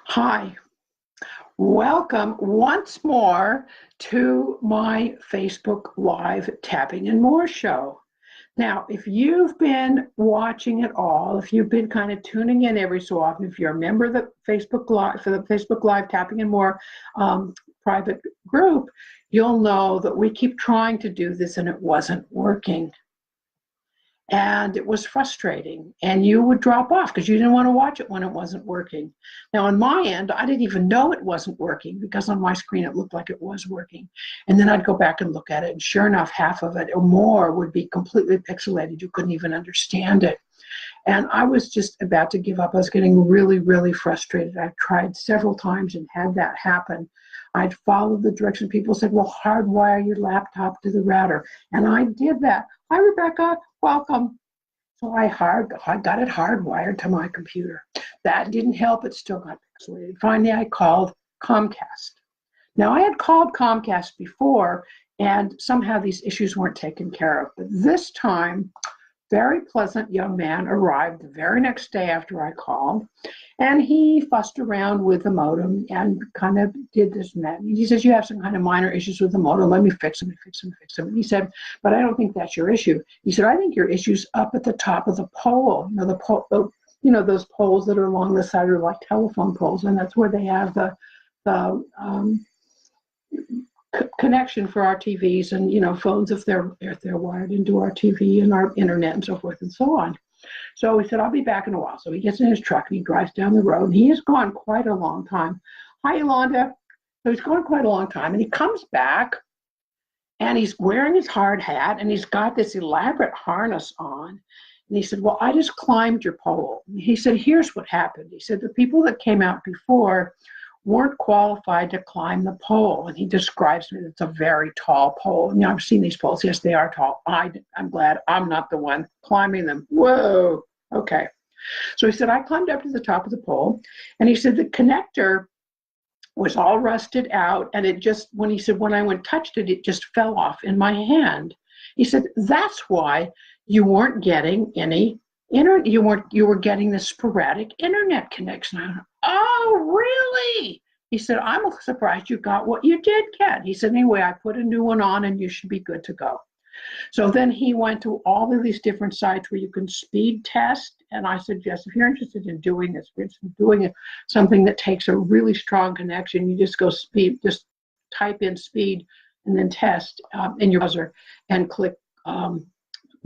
Hi, welcome once more to my Facebook Live Tapping and More show. Now, if you've been watching it all, if you've been kind of tuning in every so often, if you're a member of the Facebook Live for the Facebook Live Tapping and More private group, you'll know that we keep trying to do this and it wasn't working. And it was frustrating, and you would drop off because you didn't want to watch it when it wasn't working. Now on my end, I didn't even know it wasn't working because on my screen it looked like it was working, and then I'd go back and look at it, and sure enough, half of it or more would be completely pixelated. You couldn't even understand it, and I was just about to give up. I was getting really frustrated. I tried several times and had that happen. I'd followed the directions. People said, well, hardwire your laptop to the router, and I did that. Hi, Rebecca. Welcome. So I got it hardwired to my computer. That didn't help. It still got pixelated. Finally, I called Comcast. Now, I had called Comcast before, and somehow these issues weren't taken care of. But this time, very pleasant young man arrived the very next day after I called, and he fussed around with the modem and kind of did this and that. He says, you have some kind of minor issues with the modem. Let me fix them. And he said, but I don't think that's your issue. He said, I think your issue's up at the top of the pole. Those poles that are along the side are like telephone poles, and that's where they have the connection for our TVs and phones if they're wired into our TV and our internet and so forth and so on. So he said, I'll be back in a while. So he gets in his truck and he drives down the road, and he has gone quite a long time. Hi, Yolanda. So he's gone quite a long time, and he comes back and he's wearing his hard hat and he's got this elaborate harness on. And he said, well, I just climbed your pole. He said, here's what happened. He said, the people that came out before weren't qualified to climb the pole. And he describes it. It's a very tall pole. And I've seen these poles. Yes, they are tall. I'm glad I'm not the one climbing them. Whoa. Okay. So he said, I climbed up to the top of the pole. And he said, the connector was all rusted out. And it just, when I went touched it, it just fell off in my hand. He said, that's why you weren't getting any internet. You were getting the sporadic internet connection. I went, oh, really? He said, I'm surprised you got what you did get. He said, anyway, I put a new one on and you should be good to go. So then he went to all of these different sites where you can speed test. And I suggest if you're interested in doing this, something that takes a really strong connection, you just go speed, just type in speed and then test in your browser and click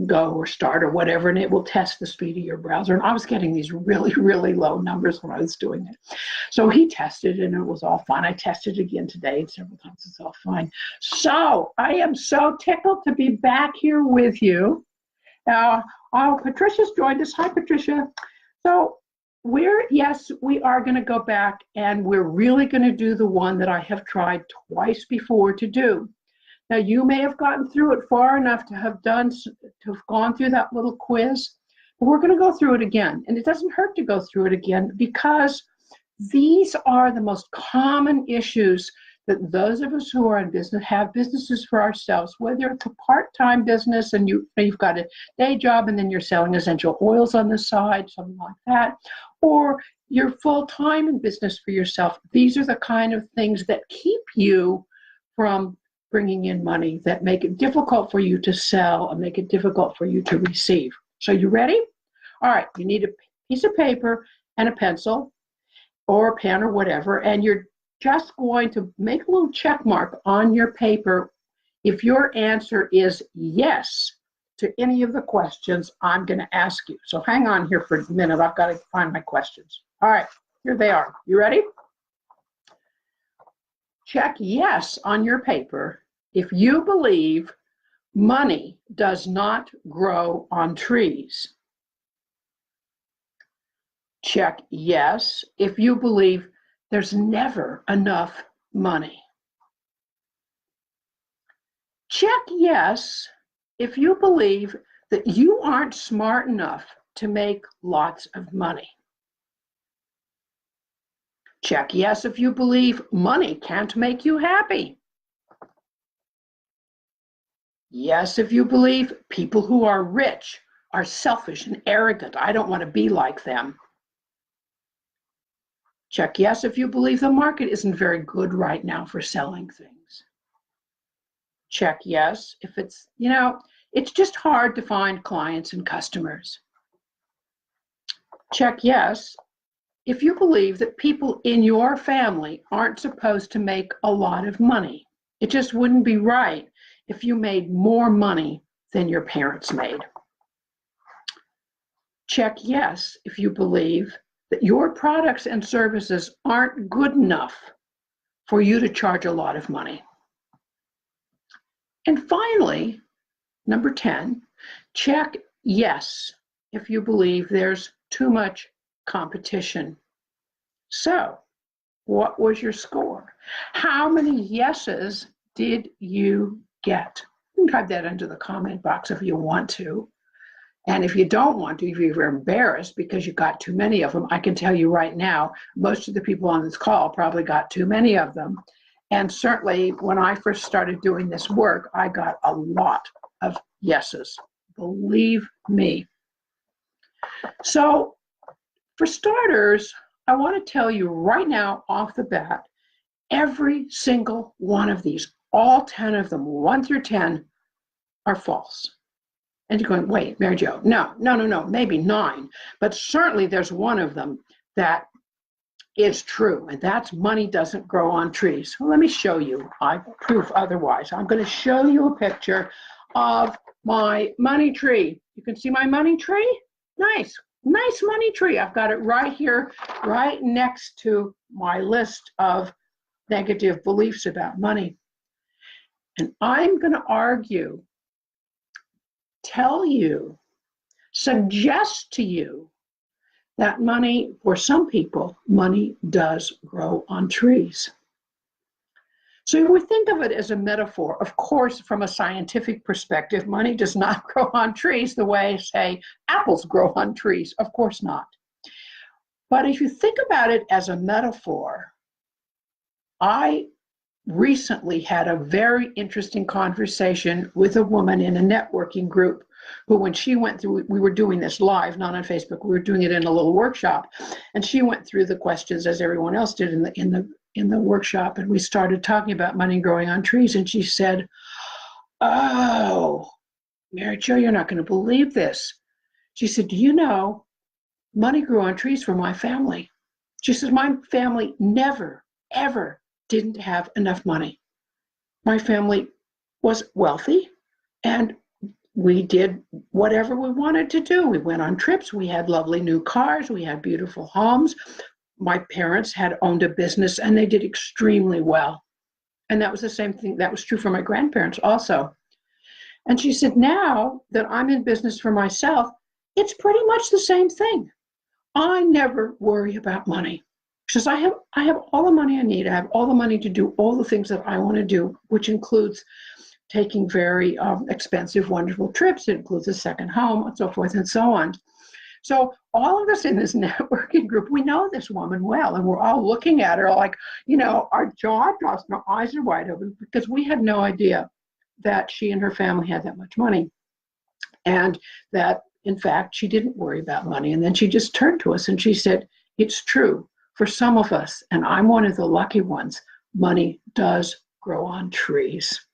go or start or whatever, and it will test the speed of your browser. And I was getting these really low numbers when I was doing it. So he tested and it was all fine. I tested again today and several times. It's all fine. So I am so tickled to be back here with you. Patricia's joined us. Hi, Patricia. So we are going to go back and we're really going to do the one that I have tried twice before to do. Now, you may have gotten through it far enough to have gone through that little quiz, but we're going to go through it again. And it doesn't hurt to go through it again because these are the most common issues that those of us who are in business have businesses for ourselves, whether it's a part-time business and you've got a day job and then you're selling essential oils on the side, something like that, or you're full-time in business for yourself. These are the kind of things that keep you from bringing in money, that make it difficult for you to sell and make it difficult for you to receive. So you ready? All right, you need a piece of paper and a pencil or a pen or whatever, and you're just going to make a little check mark on your paper if your answer is yes to any of the questions I'm going to ask you. So hang on here for a minute. I've got to find my questions. All right, here they are. You ready? Check yes on your paper if you believe money does not grow on trees. Check yes if you believe there's never enough money. Check yes if you believe that you aren't smart enough to make lots of money. Check yes if you believe money can't make you happy. Yes if you believe people who are rich are selfish and arrogant. I don't want to be like them. Check yes if you believe the market isn't very good right now for selling things. Check yes if it's, it's just hard to find clients and customers. Check yes if you believe that people in your family aren't supposed to make a lot of money. It just wouldn't be right if you made more money than your parents made. Check yes if you believe that your products and services aren't good enough for you to charge a lot of money. And finally, number 10, check yes if you believe there's too much competition. So, what was your score? How many yeses did you get? You can type that into the comment box if you want to. And if you don't want to, if you're embarrassed because you got too many of them, I can tell you right now, most of the people on this call probably got too many of them. And certainly when I first started doing this work, I got a lot of yeses, believe me. So for starters, I want to tell you right now off the bat, every single one of these, all 10 of them, 1 through 10, are false. And you're going, wait, Mary Jo, no, maybe 9. But certainly there's one of them that is true, and that's money doesn't grow on trees. Well, let me show you. I prove otherwise. I'm going to show you a picture of my money tree. You can see my money tree? Nice money tree. I've got it right here, right next to my list of negative beliefs about money. And I'm going to argue, tell you, suggest to you that money, for some people, money does grow on trees. So we think of it as a metaphor. Of course, from a scientific perspective, money does not grow on trees the way, say, apples grow on trees. Of course not. But if you think about it as a metaphor, I recently had a very interesting conversation with a woman in a networking group who, when she went through, we were doing this live, not on Facebook, we were doing it in a little workshop, and she went through the questions as everyone else did in the workshop, and we started talking about money growing on trees, and she said, "Oh, Mary Jo, you're not going to believe this." She said, "Do you know, money grew on trees for my family." She says, "My family never, ever didn't have enough money. My family was wealthy, and we did whatever we wanted to do. We went on trips, we had lovely new cars, we had beautiful homes. My parents had owned a business, and they did extremely well. And that was the same thing, that was true for my grandparents also." And she said, "Now that I'm in business for myself, it's pretty much the same thing. I never worry about money." She says, I have all the money I need. I have all the money to do all the things that I want to do, which includes taking very expensive, wonderful trips. It includes a second home, and so forth and so on. So all of us in this networking group, we know this woman well, and we're all looking at her like, our jaw drops and our eyes are wide open, because we had no idea that she and her family had that much money, and that, in fact, she didn't worry about money. And then she just turned to us and she said, "It's true. For some of us, and I'm one of the lucky ones, money does grow on trees."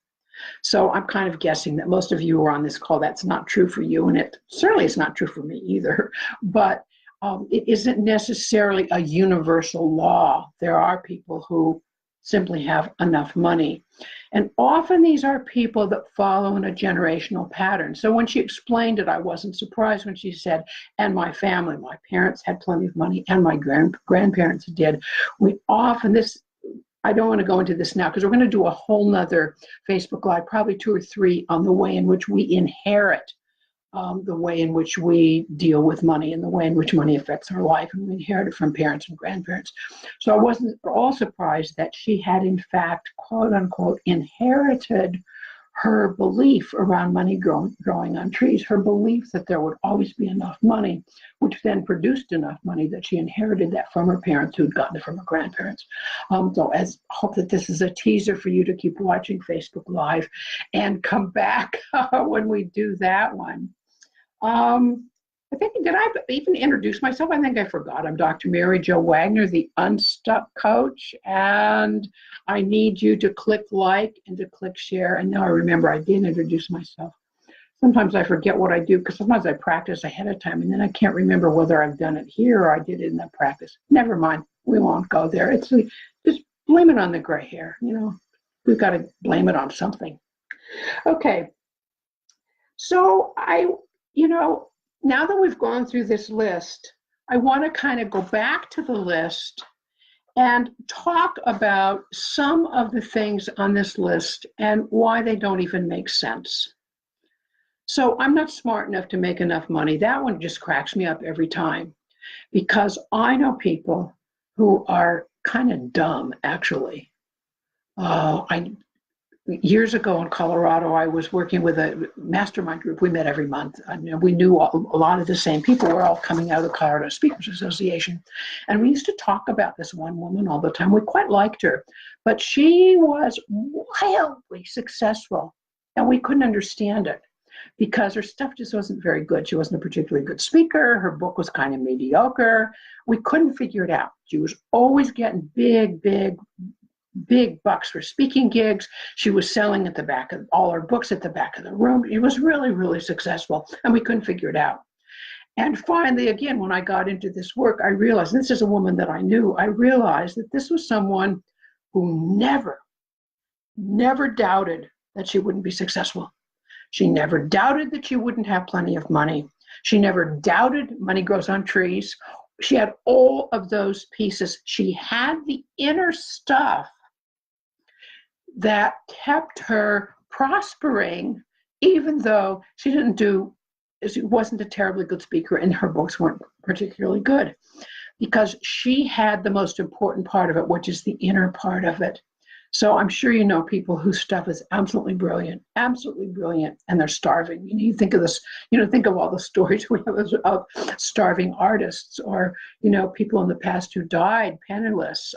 So I'm kind of guessing that most of you who are on this call, that's not true for you, and it certainly is not true for me either. But it isn't necessarily a universal law. There are people who simply have enough money. And often these are people that follow in a generational pattern. So when she explained it, I wasn't surprised when she said, "And my family, my parents had plenty of money, and my grandparents did." We often, I don't want to go into this now because we're going to do a whole nother Facebook Live, probably 2 or 3, on the way in which we inherit, the way in which we deal with money and the way in which money affects our life, and we inherit it from parents and grandparents. So I wasn't at all surprised that she had, in fact, quote unquote, inherited her belief around money growing on trees, her belief that there would always be enough money, which then produced enough money that she inherited that from her parents, who'd gotten it from her grandparents. So I hope that this is a teaser for you to keep watching Facebook Live and come back when we do that one. I think, did I even introduce myself? I think I forgot. I'm Dr. Mary Jo Wagner, the Unstuck Coach, and I need you to click like and to click share. And now I remember I didn't introduce myself. Sometimes I forget what I do because sometimes I practice ahead of time and then I can't remember whether I've done it here or I did it in the practice. Never mind. We won't go there. It's just blame it on the gray hair. We've got to blame it on something. Okay. So now that we've gone through this list, I want to kind of go back to the list and talk about some of the things on this list and why they don't even make sense. So I'm not smart enough to make enough money. That one just cracks me up every time because I know people who are kind of dumb, actually. Years ago in Colorado, I was working with a mastermind group. We met every month. We knew a lot of the same people. We're all coming out of the Colorado Speakers Association. And we used to talk about this one woman all the time. We quite liked her, but she was wildly successful and we couldn't understand it because her stuff just wasn't very good. She wasn't a particularly good speaker. Her book was kind of mediocre. We couldn't figure it out. She was always getting big bucks for speaking gigs. She was selling at the back of all her books at the back of the room. It was really, really successful, and we couldn't figure it out. And finally, again, when I got into this work, I realized, this is a woman that I knew, I realized that this was someone who never doubted that she wouldn't be successful. She never doubted that she wouldn't have plenty of money. She never doubted money grows on trees. She had all of those pieces. She had the inner stuff that kept her prospering, even though she wasn't a terribly good speaker and her books weren't particularly good, because she had the most important part of it, which is the inner part of it. So I'm sure you know people whose stuff is absolutely brilliant, and they're starving. You think of this, think of all the stories we have of starving artists, or people in the past who died penniless.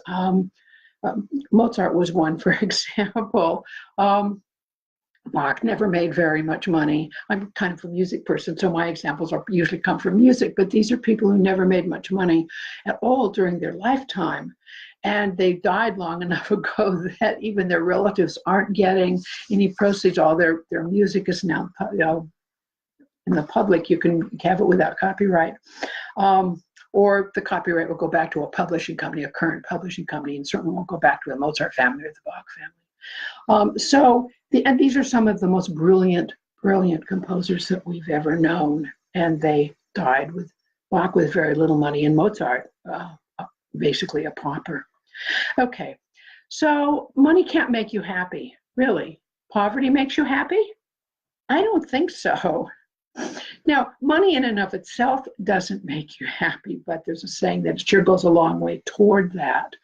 Mozart was one, for example. Bach never made very much money. I'm kind of a music person, so my examples usually come from music, but these are people who never made much money at all during their lifetime. And they died long enough ago that even their relatives aren't getting any proceeds. All their music is now in the public. You can have it without copyright. Or the copyright will go back to a publishing company, a current publishing company, and certainly won't go back to the Mozart family or the Bach family. And these are some of the most brilliant composers that we've ever known, and they died with Bach with very little money, and Mozart basically a pauper. Okay, so money can't make you happy, really. Poverty makes you happy? I don't think so. Now, money in and of itself doesn't make you happy, but there's a saying that it sure goes a long way toward that.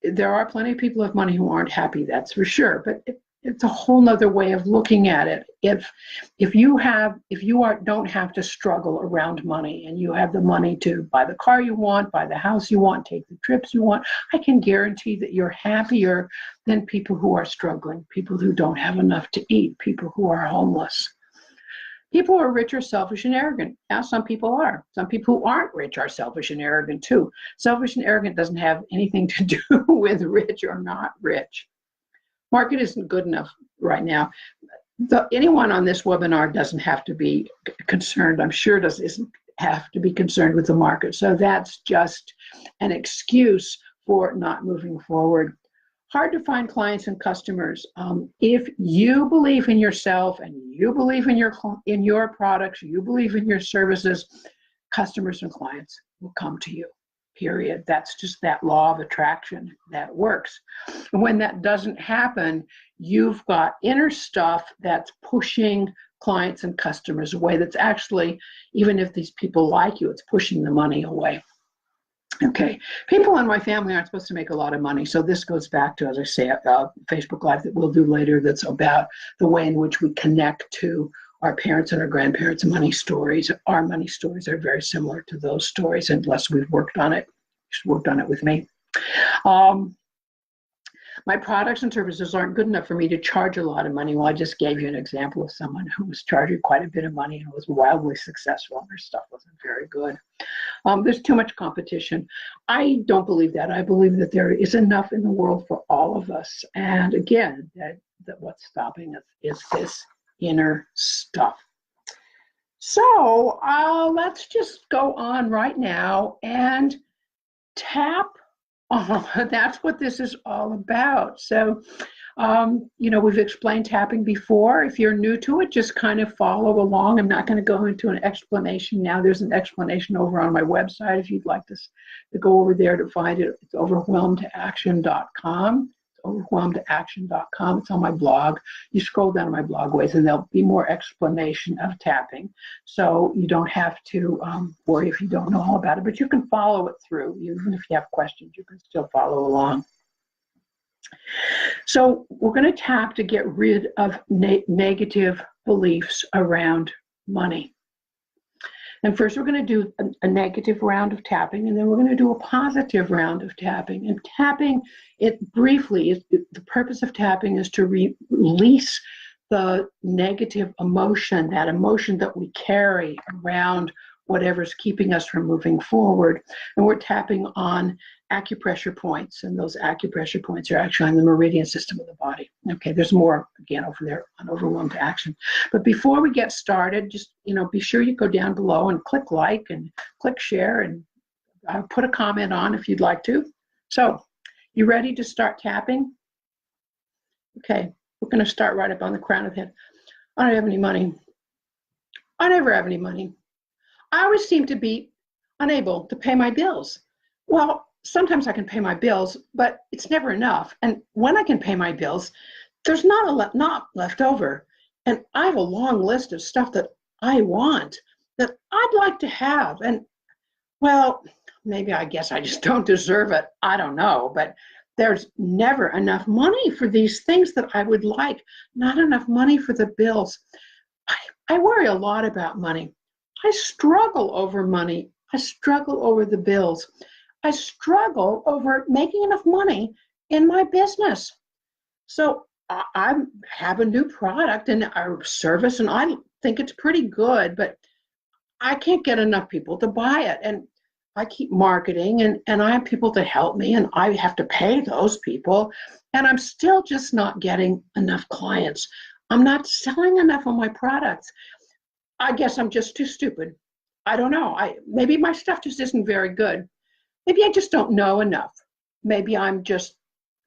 There are plenty of people with money who aren't happy, that's for sure, but it's a whole nother way of looking at it. If you don't have to struggle around money, and you have the money to buy the car you want, buy the house you want, take the trips you want, I can guarantee that you're happier than people who are struggling, people who don't have enough to eat, people who are homeless. People who are rich are selfish and arrogant. Now, some people are. Some people who aren't rich are selfish and arrogant too. Selfish and arrogant doesn't have anything to do with rich or not rich. Market isn't good enough right now. Anyone on this webinar doesn't have to be concerned. I'm sure doesn't have to be concerned with the market. So that's just an excuse for not moving forward. Hard to find clients and customers. If you believe in yourself and you believe in your products, you believe in your services, customers and clients will come to you. Period. That's just that law of attraction that works. And when that doesn't happen, you've got inner stuff that's pushing clients and customers away. That's actually, even if these people like you, it's pushing the money away. Okay, people in my family aren't supposed to make a lot of money. So this goes back to, as I say, a Facebook Live that we'll do later that's about the way in which we connect to our parents and our grandparents' money stories. Our money stories are very similar to those stories, unless we've worked on it with me. My products and services aren't good enough for me to charge a lot of money. Well, I just gave you an example of someone who was charging quite a bit of money and was wildly successful, and their stuff wasn't very good. There's too much competition. I don't believe that. I believe that there is enough in the world for all of us. And again, that what's stopping us is this inner stuff. So let's just go on right now and tap. That's what this is all about. So, we've explained tapping before. If you're new to it, just kind of follow along. I'm not going to go into an explanation now. There's an explanation over on my website if you'd like to go over there to find it. It's overwhelmedaction.com. Overwhelmedaction.com. It's on my blog. You scroll down to my blog ways and there'll be more explanation of tapping. So you don't have to worry if you don't know all about it, but you can follow it through. Even if you have questions, you can still follow along. So we're going to tap to get rid of negative beliefs around money. And first we're going to do a negative round of tapping, and then we're going to do a positive round of tapping. And tapping, it briefly, the purpose of tapping is to release the negative emotion, that emotion that we carry around whatever's keeping us from moving forward. And we're tapping on acupressure points, and those acupressure points are actually on the meridian system of the body. Okay, there's more, again, over there on Overwhelmed Action. But before we get started, just, be sure you go down below and click like and click share and put a comment on if you'd like to. So, you ready to start tapping? Okay, we're going to start right up on the crown of the head. I don't have any money. I never have any money. I always seem to be unable to pay my bills. Well, sometimes I can pay my bills, but it's never enough. And when I can pay my bills, there's not left over. And I have a long list of stuff that I want, that I'd like to have. And, well, maybe I guess I just don't deserve it. I don't know. But there's never enough money for these things that I would like. Not enough money for the bills. I worry a lot about money. I struggle over money. I struggle over the bills. I struggle over making enough money in my business. So I have a new product and a service, and I think it's pretty good, but I can't get enough people to buy it. And I keep marketing, and I have people to help me, and I have to pay those people, and I'm still just not getting enough clients. I'm not selling enough of my products. I guess I'm just too stupid. I don't know. Maybe my stuff just isn't very good. Maybe I just don't know enough. Maybe the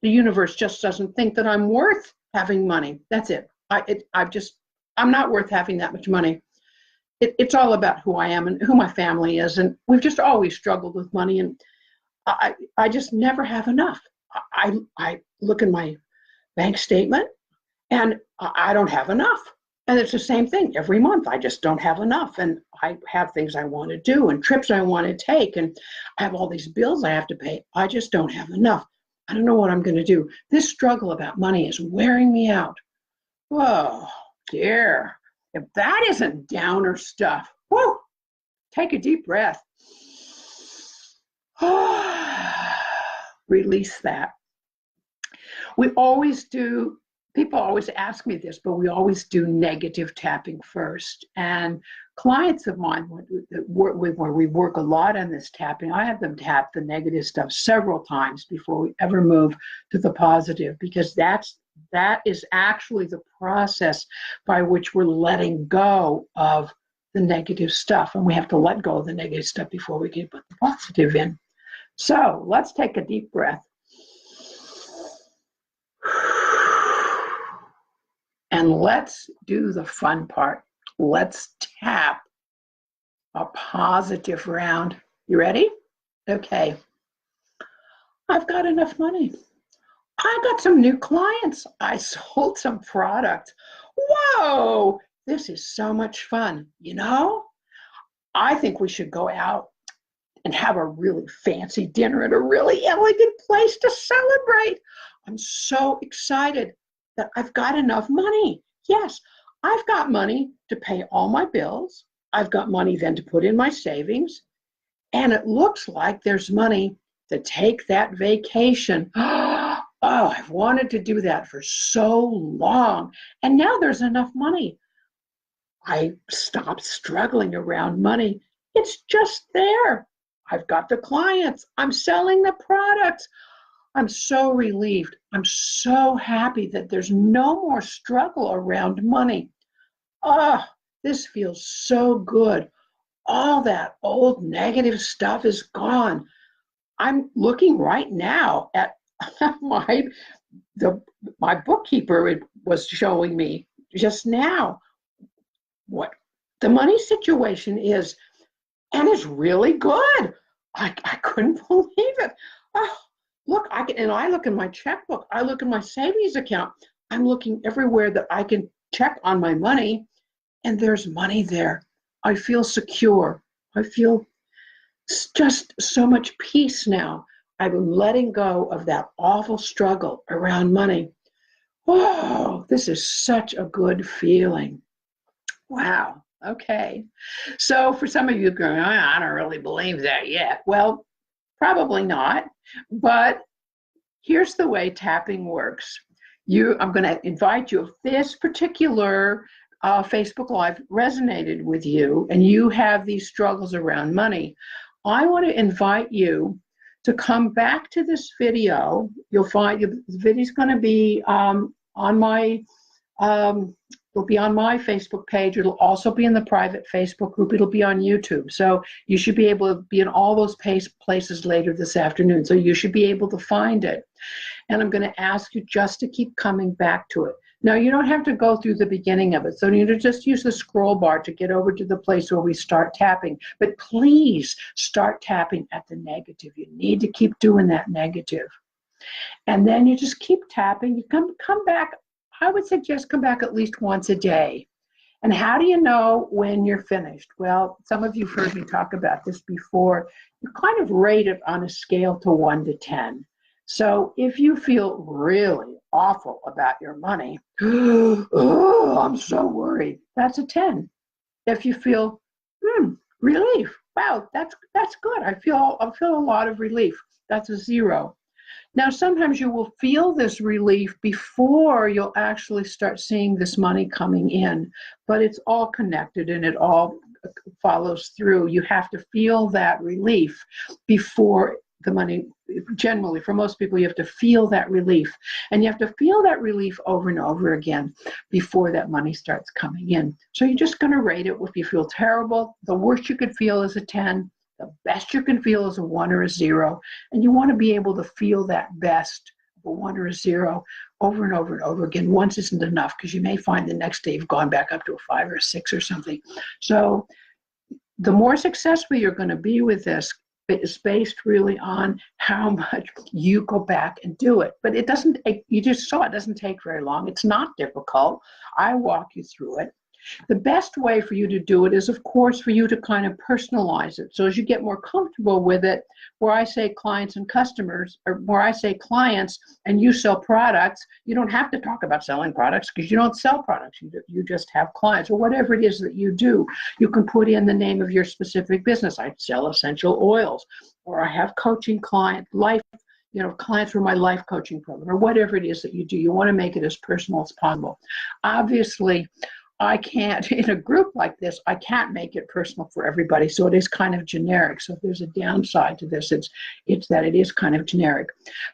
universe just doesn't think that I'm worth having money. That's it. I'm not worth having that much money. It's all about who I am and who my family is. And we've just always struggled with money, and I just never have enough. I look in my bank statement and I don't have enough. And it's the same thing every month. I just don't have enough. And I have things I want to do and trips I want to take. And I have all these bills I have to pay. I just don't have enough. I don't know what I'm going to do. This struggle about money is wearing me out. Whoa, dear. If that isn't downer stuff, whoo, take a deep breath. Release that. We always do. People always ask me this, but we always do negative tapping first. And clients of mine, where we work a lot on this tapping, I have them tap the negative stuff several times before we ever move to the positive, because that is actually the process by which we're letting go of the negative stuff. And we have to let go of the negative stuff before we can put the positive in. So let's take a deep breath. And let's do the fun part. Let's tap a positive round. You ready? Okay. I've got enough money. I got some new clients. I sold some product. Whoa, this is so much fun. I think we should go out and have a really fancy dinner at a really elegant place to celebrate. I'm so excited that I've got enough money. Yes, I've got money to pay all my bills. I've got money then to put in my savings. And it looks like there's money to take that vacation. Oh, I've wanted to do that for so long. And now there's enough money. I stopped struggling around money. It's just there. I've got the clients. I'm selling the products. I'm so relieved. I'm so happy that there's no more struggle around money. Oh, this feels so good. All that old negative stuff is gone. I'm looking right now at my the my bookkeeper was showing me just now what the money situation is, and it's really good. I couldn't believe it. Oh, look, I look in my checkbook. I look in my savings account. I'm looking everywhere that I can check on my money, and there's money there. I feel secure. I feel just so much peace now. I've been letting go of that awful struggle around money. Oh, this is such a good feeling. Wow. Okay. So for some of you going, I don't really believe that yet. Well, probably not. But here's the way tapping works. I'm going to invite you, if this particular Facebook Live resonated with you and you have these struggles around money, I want to invite you to come back to this video. You'll find the video is going to be on my it'll be on my Facebook page. It'll also be in the private Facebook group. It'll be on YouTube. So you should be able to be in all those places later this afternoon. So you should be able to find it. And I'm going to ask you just to keep coming back to it. Now, you don't have to go through the beginning of it. So you just use the scroll bar to get over to the place where we start tapping. But please start tapping at the negative. You need to keep doing that negative. And then you just keep tapping. You come back. I would suggest come back at least once a day. And how do you know when you're finished? Well, some of you have heard me talk about this before. You kind of rate it on a scale to 1 to 10. So if you feel really awful about your money, oh, I'm so worried, that's a 10. If you feel relief, wow, that's good. I feel a lot of relief. That's a 0. Now, sometimes you will feel this relief before you'll actually start seeing this money coming in, but it's all connected and it all follows through. You have to feel that relief before the money. Generally, for most people, you have to feel that relief, and you have to feel that relief over and over again before that money starts coming in. So you're just going to rate it. If you feel terrible, the worst you could feel is a 10. The best you can feel is a 1 or a 0, and you want to be able to feel that best, a 1 or a 0, over and over and over again. Once isn't enough, because you may find the next day you've gone back up to a 5 or a 6 or something. So the more successful you're going to be with this is based really on how much you go back and do it. But it doesn't, you just saw it doesn't take very long. It's not difficult. I walk you through it. The best way for you to do it is, of course, for you to kind of personalize it. So as you get more comfortable with it, where I say clients and customers, or where I say clients and you sell products, you don't have to talk about selling products because you don't sell products. You just have clients, or whatever it is that you do. You can put in the name of your specific business. I sell essential oils, or I have coaching client life, clients for my life coaching program, or whatever it is that you do. You want to make it as personal as possible. Obviously, I can't, in a group like this, I can't make it personal for everybody. So it is kind of generic. So if there's a downside to this, it's that it is kind of generic.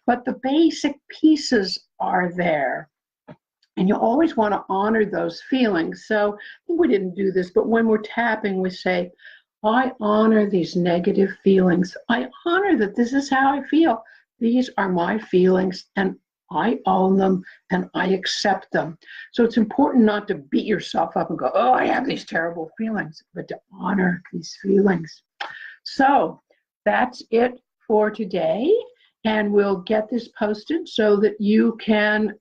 But the basic pieces are there. And you always want to honor those feelings. So I think we didn't do this, but when we're tapping, we say, I honor these negative feelings. I honor that this is how I feel. These are my feelings, and I own them and I accept them. So it's important not to beat yourself up and go, oh, I have these terrible feelings, but to honor these feelings. So that's it for today. And we'll get this posted so that you can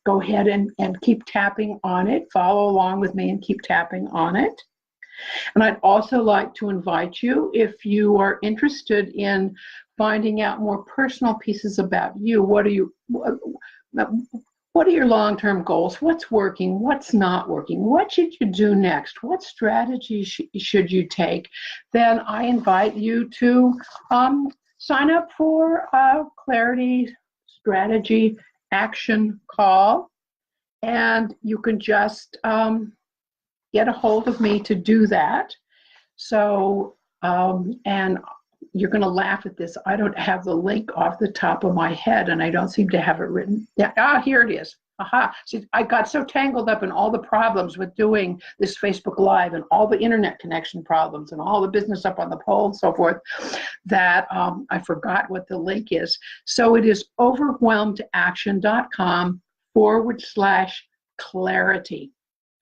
go ahead and keep tapping on it. Follow along with me and keep tapping on it. And I'd also like to invite you, if you are interested in finding out more personal pieces about you, what are your long-term goals? What's working? What's not working? What should you do next? What strategies should you take? Then I invite you to sign up for Clarity strategy action call, and you can just get a hold of me to do that. So, and you're going to laugh at this. I don't have the link off the top of my head, and I don't seem to have it written. Yeah, here it is. Aha. See, I got so tangled up in all the problems with doing this Facebook Live and all the internet connection problems and all the business up on the pole and so forth that I forgot what the link is. So it is overwhelmedaction.com/clarity.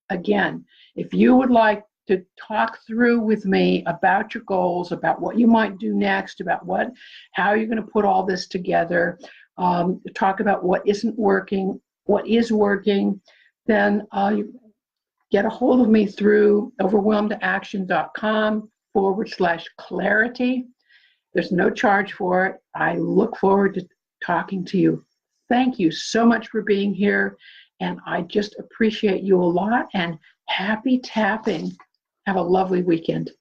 Again, if you would like to talk through with me about your goals, about what you might do next, about how you're going to put all this together, talk about what isn't working, what is working, then you get a hold of me through overwhelmedaction.com/clarity. There's no charge for it. I look forward to talking to you. Thank you so much for being here, and I just appreciate you a lot, and happy tapping. Have a lovely weekend.